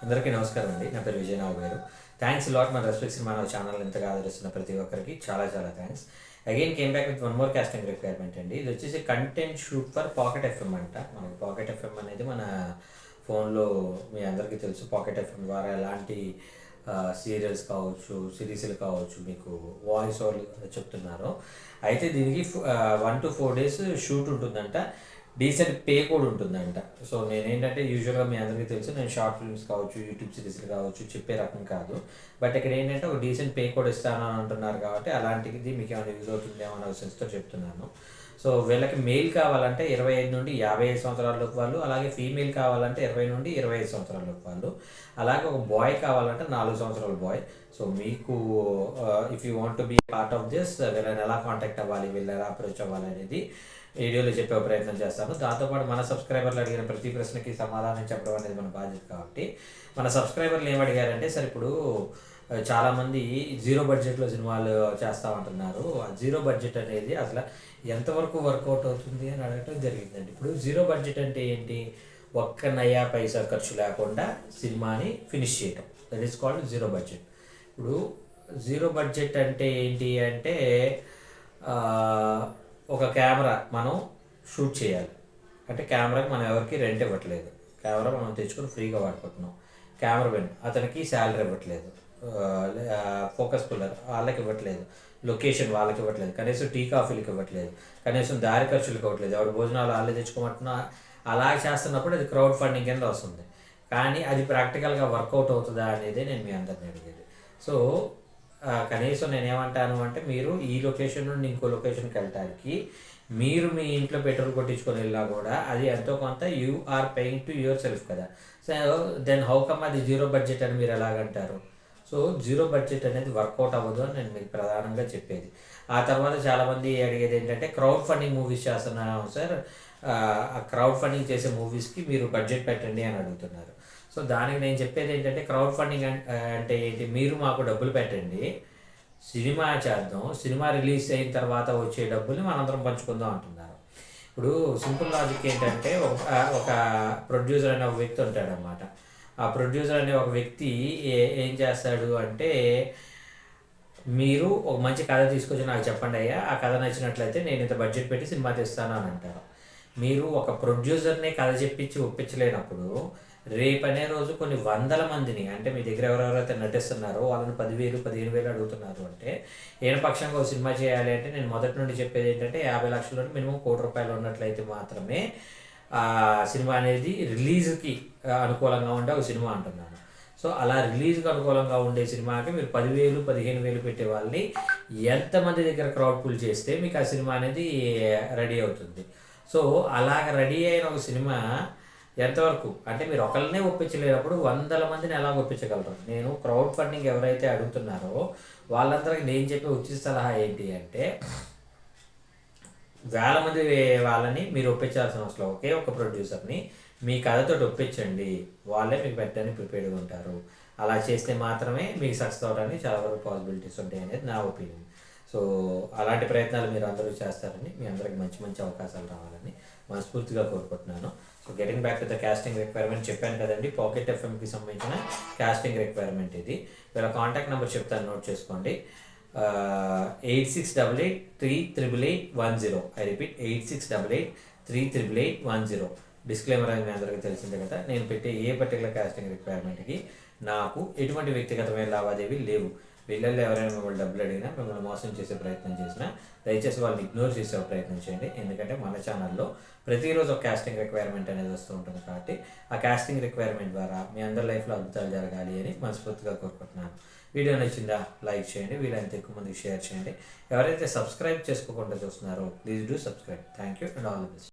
అందరికీ నమస్కారం అండి. నా పేరు విజయనాథ్ గారు. థ్యాంక్స్ లాట్ మన రెస్పెక్ట్ సినిమా ఛానల్ ఇంతగా ఆదరిస్తున్న ప్రతి ఒక్కరికి చాలా చాలా thanks. Again came back with one more casting requirement అండి. ఇది వచ్చేసి content shoot for pocket FM అంట. మనకి పాకెట్ ఎఫ్ఎం అనేది మన ఫోన్లో మీ అందరికీ తెలుసు. పాకెట్ ఎఫ్ఎం ద్వారా ఎలాంటి సీరియల్స్ కావచ్చు, సిరీస్లు కావచ్చు మీకు వాయిస్ ఓవర్ చెప్తున్నారు. అయితే దీనికి 1 to 4 days షూట్ ఉంటుందంట. డీసెంట్ పే కూడా ఉంటుందంట. సో నేనేంటంటే యూజువల్గా మీ అందరికీ తెలుసు, నేను షార్ట్ ఫిల్మ్స్ కావచ్చు, యూట్యూబ్ సిరీస్లు కావచ్చు చెప్పే రకం కాదు. బట్ ఇక్కడ ఏంటంటే ఒక డీసెంట్ పే కూడా ఇస్తాను అని అంటున్నారు కాబట్టి అలాంటిది మీకు ఏమైనా యూజ్ అవుతుందేమో అనే సెన్స్తో చెప్తున్నాను. సో వీళ్ళకి మెయిల్ కావాలంటే 25 నుండి 55 సంవత్సరాలలోపు వాళ్ళు, అలాగే ఫీమేల్ కావాలంటే 20 నుండి 25 సంవత్సరాలలోపు వాళ్ళు, అలాగే ఒక బాయ్ కావాలంటే 4 సంవత్సరాల బాయ్. సో మీకు if you want to be part of this, వీళ్ళని ఎలా కాంటాక్ట్ అవ్వాలి, వీళ్ళు ఎలా అప్రోచ్ అవ్వాలి అనేది వీడియోలో చెప్పే ప్రయత్నం చేస్తాను. దాంతోపాటు మన సబ్స్క్రైబర్లు అడిగిన ప్రతి ప్రశ్నకి సమాధానం చెప్పడం అనేది మన బాధ్యత కాబట్టి మన సబ్స్క్రైబర్లు ఏమడిగారంటే, సార్ ఇప్పుడు చాలామంది జీరో బడ్జెట్లో సినిమాలు చేస్తామంటున్నారు, ఆ జీరో బడ్జెట్ అనేది అసలు ఎంతవరకు వర్కౌట్ అవుతుంది అని అడగటం జరిగిందండి. ఇప్పుడు జీరో బడ్జెట్ అంటే ఏంటి? ఒక్క నయా పైసా ఖర్చు లేకుండా సినిమాని ఫినిష్ చేయటం, that is called zero budget. ఇప్పుడు జీరో బడ్జెట్ అంటే ఏంటి అంటే ఒక కెమెరా మనం షూట్ చేయాలి అంటే కెమెరాకి మనం ఎవరికి రెంట్ ఇవ్వట్లేదు, కెమెరా మనం తెచ్చుకొని ఫ్రీగా వాడుకుంటున్నాం. కెమెరామెన్ అతనికి శాలరీ ఇవ్వట్లేదు, ఫోకస్ పుల్లర్ వాళ్ళకి ఇవ్వట్లేదు, లొకేషన్ వాళ్ళకి ఇవ్వట్లేదు, కనీసం టీ కాఫీలకు ఇవ్వట్లేదు, కనీసం దారి ఖర్చులకు ఇవ్వట్లేదు, ఎవరి భోజనాలు వాళ్ళే తెచ్చుకోమంటున్నా. అలా చేస్తున్నప్పుడు అది క్రౌడ్ ఫండింగ్ కింద వస్తుంది. కానీ అది ప్రాక్టికల్గా వర్కౌట్ అవుతుందా అనేది నేను మీ అందరిని అడిగేది. సో కనీసం నేనేమంటాను అంటే, మీరు ఈ లొకేషన్ నుండి ఇంకో లొకేషన్కి వెళ్ళటానికి మీరు మీ ఇంట్లో పెట్రోల్ కొట్టించుకొని వెళ్ళినా కూడా అది ఎంతో కొంత you are paying to yourself కదా. సో దెన్ హౌ కమ్ అది జీరో బడ్జెట్ అని మీరు ఎలాగంటారు? సో జీరో బడ్జెట్ అనేది వర్కౌట్ అవ్వదు అని నేను మీకు ప్రధానంగా చెప్పేది. ఆ తర్వాత చాలామంది అడిగేది ఏంటంటే, క్రౌడ్ ఫండింగ్ మూవీస్ చేస్తున్నాను సార్, ఆ క్రౌడ్ ఫండింగ్ చేసే మూవీస్కి మీరు బడ్జెట్ పెట్టండి అని అడుగుతున్నారు. సో దానికి నేను చెప్పేది ఏంటంటే, క్రౌడ్ ఫండింగ్ అంటే ఏంటి? మీరు మాకు డబ్బులు పెట్టండి, సినిమా చేద్దాం, సినిమా రిలీజ్ అయిన తర్వాత వచ్చే డబ్బుల్ని మనందరం పంచుకుందాం అంటున్నారు. ఇప్పుడు సింపుల్ లాజిక్ ఏంటంటే, ఒక ప్రొడ్యూసర్ అనే ఒక వ్యక్తి ఉంటాడనమాట. ఆ ప్రొడ్యూసర్ అనే ఒక వ్యక్తి ఏం చేస్తాడు అంటే, మీరు ఒక మంచి కథ తీసుకొచ్చి నాకు చెప్పండి అయ్యా, ఆ కథ నచ్చినట్లయితే నేను ఇంత బడ్జెట్ పెట్టి సినిమా తీస్తాను అని అంటారు. మీరు ఒక ప్రొడ్యూసర్ని కథ చెప్పించి ఒప్పించలేనప్పుడు రేపనే రోజు కొన్ని వందల మందిని, అంటే మీ దగ్గర ఎవరెవరైతే నటిస్తున్నారో వాళ్ళని 10,000 15,000 అడుగుతున్నారు అంటే, ఏన పక్షంగా ఒక సినిమా చేయాలి అంటే నేను మొదటి నుండి చెప్పేది ఏంటంటే, 50 లక్షల నుండి మినిమం ₹1,00,00,000 ఉన్నట్లయితే మాత్రమే ఆ సినిమా అనేది రిలీజ్కి అనుకూలంగా ఉండే ఒక సినిమా అంటున్నాను. సో అలా రిలీజ్కి అనుకూలంగా ఉండే సినిమాకి మీరు 10,000 15,000 పెట్టే వాళ్ళని ఎంతమంది దగ్గర క్రౌడ్ పుల్ చేస్తే మీకు ఆ సినిమా అనేది రెడీ అవుతుంది. సో అలాగ రెడీ అయిన ఒక సినిమా ఎంతవరకు అంటే, మీరు ఒకరినే ఒప్పించలేనప్పుడు వందల మందిని ఎలా ఒప్పించగలరు? నేను క్రౌడ్ ఫండింగ్ ఎవరైతే అడుగుతున్నారో వాళ్ళందరికీ నేను చెప్పే ఉచిత సలహా ఏంటి అంటే, వేల మంది వాళ్ళని మీరు ఒప్పించాల్సిన అవసరం, ఒకే ఒక ప్రొడ్యూసర్ని మీ కథతో ఒప్పించండి, వాళ్ళే మీకు పెట్టడానికి ప్రిపేర్డ్గా ఉంటారు. అలా చేస్తే మాత్రమే మీకు సక్సెస్ అవడానికి చాలా వరకు పాసిబిలిటీస్ ఉంటాయి అనేది నా ఒపీనియన్. సో అలాంటి ప్రయత్నాలు మీరు అందరూ చేస్తారని, మీ అందరికి మంచి మంచి అవకాశాలు రావాలని మనస్ఫూర్తిగా కోరుకుంటున్నాను. So getting back to the casting requirement చెప్పాను కదండి, పాకెట్ ఎఫ్ఎంకి సంబంధించిన కాస్టింగ్ రిక్వైర్మెంట్ ఇది. వీళ్ళ కాంటాక్ట్ నెంబర్ చెప్తాను, నోట్ చేసుకోండి. 8688388810. I repeat 8688388810. డిస్క్లైమర్ అని మీ అందరికీ తెలిసిందే కదా. నేను పెట్టే ఏ పర్టికులర్ కాస్టింగ్ రిక్వైర్మెంట్కి నాకు ఎటువంటి వ్యక్తిగతమైన లావాదేవీలు లేవు. వీళ్ళల్లో ఎవరైనా మిమ్మల్ని డబ్బులు అడిగినా, మిమ్మల్ని మోసం చేసే ప్రయత్నం చేసినా దయచేసి వాళ్ళని ఇగ్నోర్ చేసే ప్రయత్నం చేయండి. ఎందుకంటే మన ఛానల్లో ప్రతిరోజు ఒక కాస్టింగ్ రిక్వైర్మెంట్ అనేది వస్తూ ఉంటుంది కాబట్టి ఆ కాస్టింగ్ రిక్వైర్మెంట్ ద్వారా మీ అందరి లైఫ్లో అద్భుతాలు జరగాలి అని మనస్ఫూర్తిగా కోరుకుంటున్నాను. వీడియో నచ్చిందా లైక్ చేయండి, వీలైనంత ఎక్కువ మందికి షేర్ చేయండి. ఎవరైతే సబ్స్క్రైబ్ చేసుకోకుండా చూస్తున్నారో please do subscribe. Thank you and all the best.